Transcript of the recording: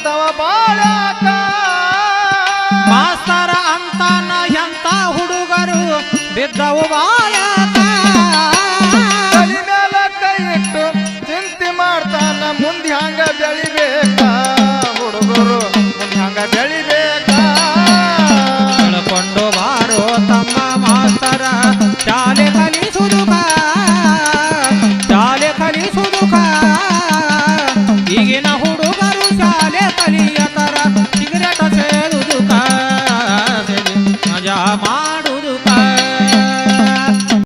ಬಿದ್ದವ ಬಾಳ್ಯಾಕ ಮಾಸ್ತರ ಅಂತಾನ ಎಂತ ಹುಡುಗರು ಬಿದ್ದವು ಬಾಳ್ಯಾಕ ತಲೆ ಮ್ಯಾಲ ಕೈ ಇಟ್ಟು ಚಿಂತೆ ಮಾಡ್ತಾನ ಮುಂದೆ ಹಂಗ ಬೆಳಿಬೇಕ ಹುಡುಗರು ಮುಂದೆ ಹಂಗ ಬೆಳಿಬೇಕ ತಿಳ್ಕೊಂಡು ಬಾರೋ ತಮ್ಮ ಮಾಸ್ತರ ಶಾಲೆ ಕಲಿಸುದುಕ ಶಾಲೆ ಕಲಿಸುದುಕ ಈಗಿನ ಹುಡುಗರು ಶಾಲೆ ಕಲಿ